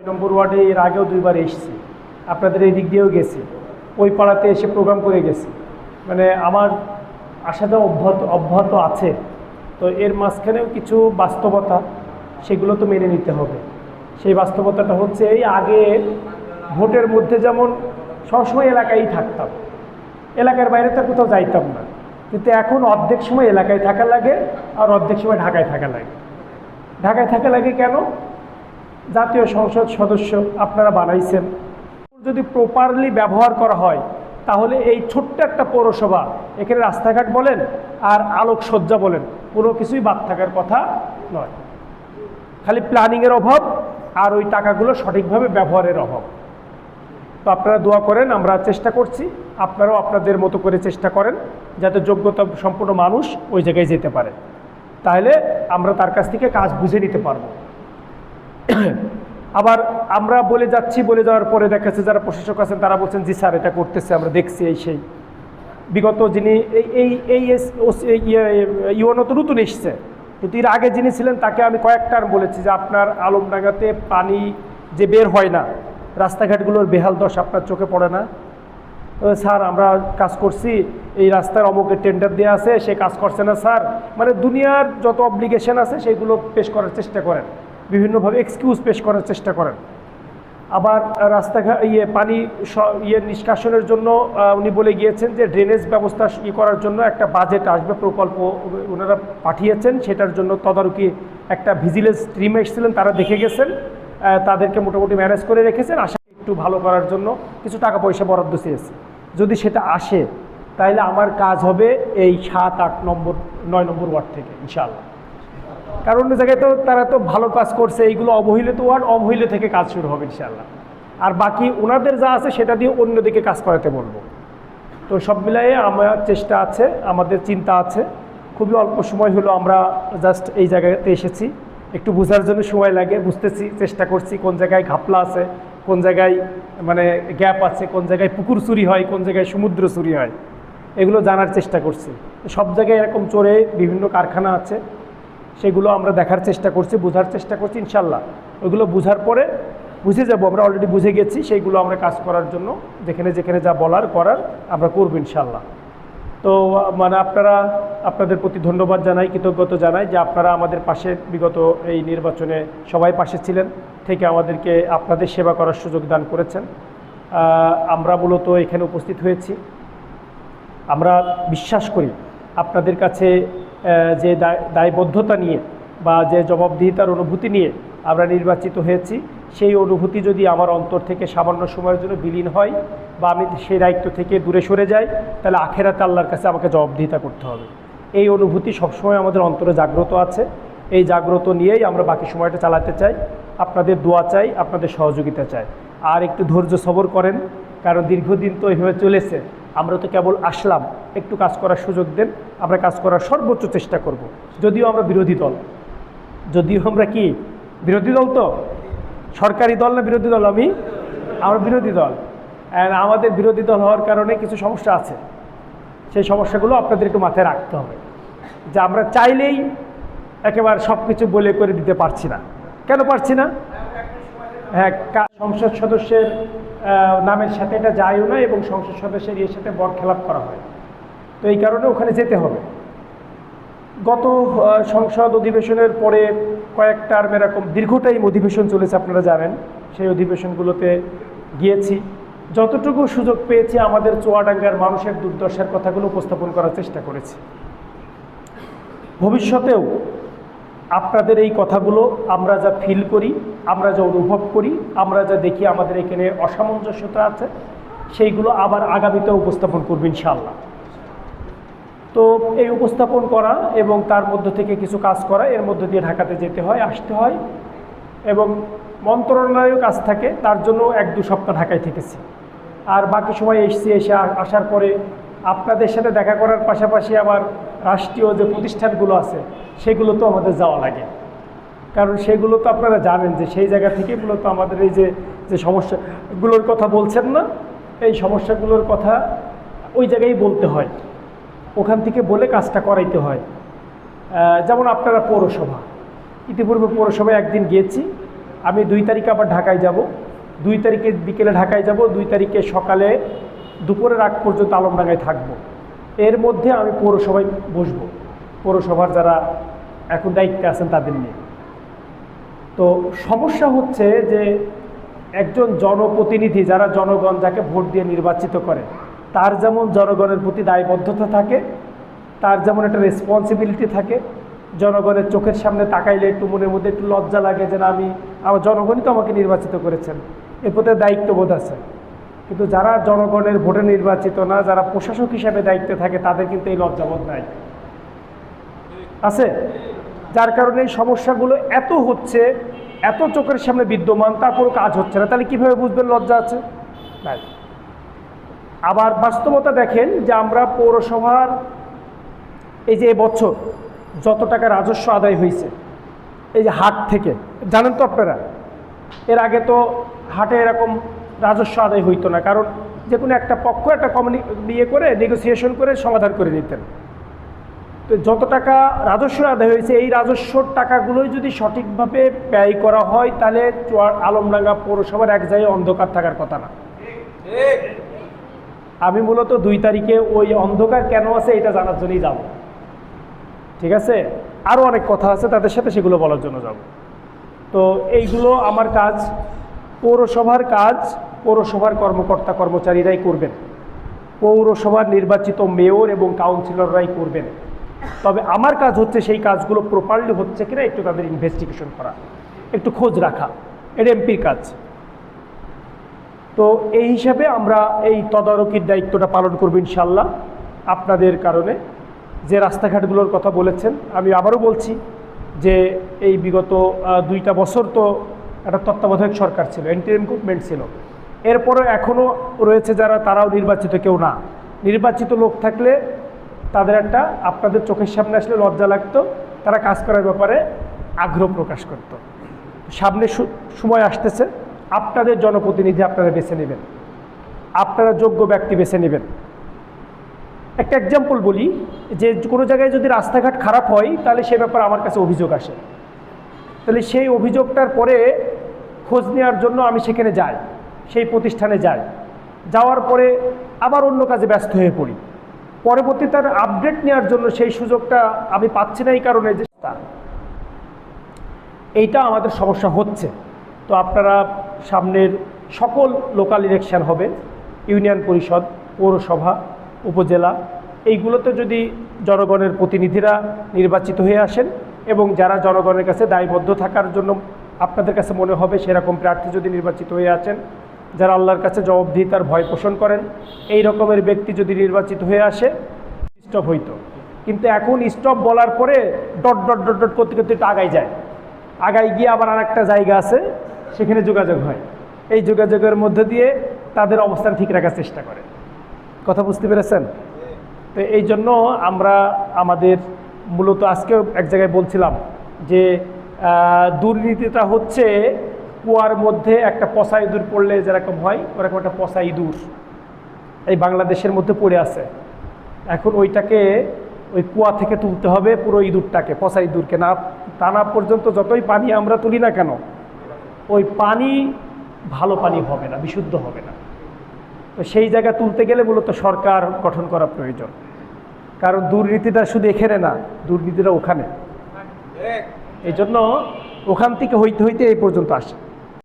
নম্বর ওয়ার্ডে এর আগেও 2বার এসেছি, আপনাদের এই দিক দিয়েও গেছি, ওই পাড়াতে এসে প্রোগ্রাম করে গেছি। মানে আমার আশাটা অব্যাহত আছে। তো এর মাঝখানেও কিছু বাস্তবতা, সেগুলো তো মেনে নিতে হবে। সেই বাস্তবতাটা হচ্ছে এই আগে ভোটের মধ্যে যেমন সবসময় এলাকায় থাকতাম, এলাকার বাইরে তো কোথাও যাইতাম না, কিন্তু এখন অর্ধেক সময় এলাকায় থাকা লাগে আর অর্ধেক সময় ঢাকায় থাকা লাগে। ঢাকায় থাকা লাগে কেন? জাতীয় সংসদ সদস্য আপনারা বানাইছেন, যদি প্রপারলি ব্যবহার করা হয় তাহলে এই ছোট্ট একটা পৌরসভা, এখানে রাস্তাঘাট বলেন আর আলোকসজ্জা বলেন, কোনো কিছুই বাদ থাকার কথা নয়। খালি প্ল্যানিংয়ের অভাব আর ওই টাকাগুলো সঠিকভাবে ব্যবহারের অভাব। তো আপনারা দোয়া করেন, আমরা চেষ্টা করছি, আপনারাও আপনাদের মতো করে চেষ্টা করেন যাতে যোগ্যতা সম্পন্ন মানুষ ওই জায়গায় যেতে পারে, তাহলে আমরা তার কাছ থেকে কাজ বুঝে নিতে পারবো। আবার আমরা বলে যাচ্ছি, বলে যাওয়ার পরে দেখাচ্ছে যারা প্রশাসক আছেন তারা বলছেন জি স্যার এটা করতেছে, আমরা দেখছি এই সেই। বিগত যিনি ইউনো তো নতুন এসছে, কিন্তু এর আগে যিনি ছিলেন তাকে আমি কয়েকটার বলেছি যে আপনার আলমডাঙ্গাতে পানি যে বের হয় না, রাস্তাঘাটগুলোর বেহাল দশা আপনার চোখে পড়ে না? স্যার আমরা কাজ করছি, এই রাস্তার অমুকের টেন্ডার দেওয়া আছে, সে কাজ করছে না স্যার। মানে দুনিয়ার যত অব্লিগেশন আছে সেগুলো পেশ করার চেষ্টা করেন, বিভিন্নভাবে এক্সকিউজ পেশ করার চেষ্টা করেন। আবার রাস্তাঘাট পানি নিষ্কাশনের জন্য উনি বলে গিয়েছেন যে ড্রেনেজ ব্যবস্থা করার জন্য একটা বাজেট আসবে, প্রকল্প ওনারা পাঠিয়েছেন, সেটার জন্য তদারকি একটা ভিজিলেন্স টিম এসেছিলেন, তারা দেখে গেছেন, তাদেরকে মোটামুটি ম্যানেজ করে রেখেছেন। আশা একটু ভালো করার জন্য কিছু টাকা পয়সা বরাদ্দ চেয়েছে, যদি সেটা আসে তাহলে আমার কাজ হবে এই 7, 8 নম্বর 9 নম্বর ওয়ার্ড থেকে ইনশাআল্লাহ। কারণ অন্য জায়গায় তো তারা তো ভালো কাজ করছে, এইগুলো অবহেলিত ওয়ার্ড, অবহেলিত থেকে কাজ শুরু হবে ইনশাআল্লাহ। আর বাকি ওনাদের যা আছে সেটা দিয়ে অন্যদিকে কাজ করাতে বলবো। তো সব মিলাইয়ে আমার চেষ্টা আছে, আমাদের চিন্তা আছে। খুবই অল্প সময় হলো আমরা জাস্ট এই জায়গাতে এসেছি, একটু বোঝার জন্য সময় লাগে, বুঝতেছি, চেষ্টা করছি কোন জায়গায় ঘাপলা আছে, কোন জায়গায় মানে গ্যাপ আছে, কোন জায়গায় পুকুর চুরি হয়, কোন জায়গায় সমুদ্র চুরি হয়, এগুলো জানার চেষ্টা করছি। সব জায়গায় এরকম চোরে বিভিন্ন কারখানা আছে, সেগুলো আমরা দেখার চেষ্টা করছি, বোঝার চেষ্টা করছি। ইনশাল্লাহ ওইগুলো বোঝার পরে বুঝে যাব, আমরা অলরেডি বুঝে গেছি, সেইগুলো আমরা কাজ করার জন্য যেখানে যেখানে যা বলার করার আমরা করব ইনশাল্লাহ। তো মানে আপনাদের প্রতি ধন্যবাদ জানাই, কৃতজ্ঞতা জানাই যে আপনারা আমাদের পাশে বিগত এই নির্বাচনে সবাই পাশে ছিলেন, থেকে আমাদেরকে আপনাদের সেবা করার সুযোগ দান করেছেন। আমরা মূলত এখানে উপস্থিত হয়েছি, আমরা বিশ্বাস করি আপনাদের কাছে যে দায়বদ্ধতা নিয়ে বা যে জবাবদিহিতার অনুভূতি নিয়ে আমরা নির্বাচিত হয়েছি, সেই অনুভূতি যদি আমার অন্তর থেকে সামান্য সময়ের জন্য বিলীন হয় বা আমি সেই দায়িত্ব থেকে দূরে সরে যাই, তাহলে আখেরাতে আল্লাহর কাছে আমাকে জবাবদিহিতা করতে হবে। এই অনুভূতি সবসময় আমাদের অন্তরে জাগ্রত আছে, এই জাগ্রত নিয়েই আমরা বাকি সময়টা চালাতে চাই। আপনাদের দোয়া চাই, আপনাদের সহযোগিতা চাই। আর একটু ধৈর্য সবর করেন, কারণ দীর্ঘদিন তো এইভাবে চলেছে, আমরা তো কেবল আসলাম, একটু কাজ করার সুযোগ দেন, আমরা কাজ করার সর্বোচ্চ চেষ্টা করব। যদিও আমরা বিরোধী দল, যদিও আমরা কি বিরোধী দল, তো সরকারি দল না বিরোধী দল? আমরা বিরোধী দল। আমাদের বিরোধী দল হওয়ার কারণে কিছু সমস্যা আছে, সেই সমস্যাগুলো আপনাদের একটু মাথায় রাখতে হবে, যে আমরা চাইলেই একেবারে সব কিছু বলে করে দিতে পারছি না। কেন পারছি না? হ্যাঁ, সংসদ সদস্যের নামের সাথে এটা যায়ও না, এবং সংসদ সদস্যের এর সাথে বরখেলাপ করা হয়, তো এই কারণে ওখানে যেতে হবে। গত সংসদ অধিবেশনের পরে কয়েক টার্ম এরকম দীর্ঘ টাইম অধিবেশন চলেছে, আপনারা জানেন, সেই অধিবেশনগুলোতে গিয়েছি, যতটুকু সুযোগ পেয়েছি আমাদের চুয়াডাঙ্গার মানুষের দুর্দশার কথাগুলো উপস্থাপন করার চেষ্টা করেছি। ভবিষ্যতেও আপনাদের এই কথাগুলো আমরা যা ফিল করি, আমরা যা অনুভব করি, আমরা যা দেখি আমাদের এখানে অসামঞ্জস্যতা আছে, সেইগুলো আবার আগামীতে উপস্থাপন করব ইনশাআল্লাহ। তো এই উপস্থাপন করা এবং তার মধ্য থেকে কিছু কাজ করা, এর মধ্য দিয়ে ঢাকাতে যেতে হয়, আসতে হয়, এবং মন্ত্রণালয়েও কাজ থাকে, তার জন্য 1-2 সপ্তাহ ঢাকায় থেকেছি। আর বাকি সময় এসে আসার পরে আপনাদের সাথে দেখা করার পাশাপাশি আবার রাষ্ট্রীয় যে প্রতিষ্ঠানগুলো আছে সেগুলো তো আমাদের যাওয়া লাগে, কারণ সেগুলো তো আপনারা জানেন যে সেই জায়গা থেকে মূলত আমাদের এই যে সমস্যাগুলোর কথা বলছেন না, এই সমস্যাগুলোর কথা ওই জায়গায় বলতে হয়, ওখান থেকে বলে কাজটা করাইতে হয়। যেমন আপনারা পৌরসভা, ইতিপূর্বে পৌরসভায় একদিন গিয়েছি, আমি 2 তারিখে আবার ঢাকায় যাব, 2 তারিখে বিকেলে ঢাকায় যাব, 2 তারিখে সকালে দুপুরের আগ পর্যন্ত আলমডাঙ্গায় থাকব। এর মধ্যে আমি পৌরসভায় বসবো, পৌরসভার যারা এখন দায়িত্বে আছেন তাদের নিয়ে। তো সমস্যা হচ্ছে যে একজন জনপ্রতিনিধি, যারা জনগণ যাকে ভোট দিয়ে নির্বাচিত করে, তার যেমন জনগণের প্রতি দায়বদ্ধতা থাকে, তার যেমন একটা রেসপন্সিবিলিটি থাকে। জনগণের চোখের সামনে তাকাইলে একটু মনের মধ্যে একটু লজ্জা লাগে যে না, আমার জনগণই তো আমাকে নির্বাচিত করেছেন, এর প্রতি দায়িত্ববোধ আছে। কিন্তু যারা জনগণের ভোটে নির্বাচিত না, যারা প্রশাসক হিসাবে দায়িত্বে থাকে, তাদের কিন্তু এই লজ্জাবোধ নাই, আছে। যার কারণে এই সমস্যাগুলো এত হচ্ছে, এত চোখের সামনে বিদ্যমান, তারপরও কাজ হচ্ছে না। তাহলে কীভাবে বুঝবেন লজ্জা আছে? নাই। আবার বাস্তবতা দেখেন যে আমরা পৌরসভার এই যে এবছর যত টাকা রাজস্ব আদায় হয়েছে এই যে হাট থেকে, জানেন তো আপনারা, এর আগে তো হাটে এরকম রাজস্ব আদায় হইতো না, কারণ যে কোনো একটা পক্ষ একটা ইয়ে করে নেগোসিয়েশন করে সমাধান করে নিতেন। তো যত টাকা রাজস্ব আদায় হয়েছে, এই রাজস্বর টাকাগুলোই যদি সঠিকভাবে ব্যয় করা হয়, তাহলে আলমডাঙ্গা পৌরসভার এক জায়গায় অন্ধকার থাকার কথা না। আমি মূলত 2 তারিখে ওই অন্ধকার কেন আছে এটা জানার জন্যই যাব। ঠিক আছে, আরও অনেক কথা আছে তাদের সাথে, সেগুলো বলার জন্য যাব। তো এইগুলো আমার কাজ, পৌরসভার কাজ পৌরসভার কর্মকর্তা কর্মচারীরাই করবেন, পৌরসভার নির্বাচিত মেয়র এবং কাউন্সিলররাই করবেন। তবে আমার কাজ হচ্ছে সেই কাজগুলো প্রপারলি হচ্ছে কিনা একটু তাদের ইনভেস্টিগেশন করা, একটু খোঁজ রাখা, এটা এমপির কাজ। তো এই হিসাবে আমরা এই তদারকির দায়িত্বটা পালন করব ইনশাল্লাহ। আপনাদের কারণে যে রাস্তাঘাটগুলোর কথা বলেছেন, আমি আবারও বলছি যে এই বিগত 2টা বছর তো একটা তত্ত্বাবধায়ক সরকার ছিল, ইন্টারিম গভর্নমেন্ট ছিল। এরপরও এখনও রয়েছে যারা, তারাও নির্বাচিত কেউ না। নির্বাচিত লোক থাকলে তাদের একটা আপনাদের চোখের সামনে আসলে লজ্জা লাগতো, তারা কাজ করার ব্যাপারে আগ্রহ প্রকাশ করত। সামনে সময় আসতেছে, আপনাদের জনপ্রতিনিধি আপনারা বেছে নেবেন, আপনারা যোগ্য ব্যক্তি বেছে নেবেন। একটা এক্সাম্পল বলি, যে কোনো জায়গায় যদি রাস্তাঘাট খারাপ হয়, তাহলে সে ব্যাপারে আমার কাছে অভিযোগ আসে, তাহলে সেই অভিযোগটার পরে খোঁজ নেওয়ার জন্য আমি সেখানে যাই, সেই প্রতিষ্ঠানে যাই, যাওয়ার পরে আবার অন্য কাজে ব্যস্ত হয়ে পড়ি। পরবর্তী তার আপডেট নেওয়ার জন্য সেই সুযোগটা আমি পাচ্ছি না, এই কারণে যে এইটা আমাদের সমস্যা হচ্ছে। তো আপনারা সামনের সকল লোকাল ইলেকশন হবে, ইউনিয়ন পরিষদ, পৌরসভা, উপজেলা, এইগুলোতে যদি জনগণের প্রতিনিধিরা নির্বাচিত হয়ে আসেন এবং যারা জনগণের কাছে দায়বদ্ধ থাকার জন্য আপনাদের কাছে মনে হবে সেরকম প্রার্থী যদি নির্বাচিত হয়ে আছেন, যারা আল্লাহর কাছে জবাবদিহিতার ভয় পোষণ করেন, এই রকমের ব্যক্তি যদি নির্বাচিত হয়ে আসে, স্টপ হইতো। কিন্তু এখন স্টপ বলার পরে ডট ডট ডট ডট করতে করতে একটু আগায় যায়, আগায় গিয়ে আবার আর একটা জায়গা আছে, সেখানে যোগাযোগ হয়। এই যোগাযোগের মধ্যে দিয়ে তাদের অবস্থান ঠিক রাখার চেষ্টা করে। কথা বুঝতে পেরেছেন? তো এই জন্য আমরা আমাদের মূলত আজকেও এক জায়গায় বলছিলাম যে দুর্নীতিটা হচ্ছে কুয়ার মধ্যে একটা পচা ইঁদুর পড়লে যেরকম হয়, ওরকম একটা পচা ইঁদুর এই বাংলাদেশের মধ্যে পড়ে আছে। এখন ওইটাকে ওই কুয়া থেকে তুলতে হবে, পুরো ইঁদুরটাকে, পচা ইঁদুরকে না টানা পর্যন্ত যতই পানি আমরা তুলি না কেন, ওই পানি ভালো পানি হবে না, বিশুদ্ধ হবে না। তো সেই জায়গা তুলতে গেলে মূলত সরকার গঠন করা প্রয়োজন, কারণ দুর্নীতিটা শুধু এখানে না, দুর্নীতিটা ওখানে। এই জন্য ওখান থেকে হইতে হইতে এই পর্যন্ত আসে।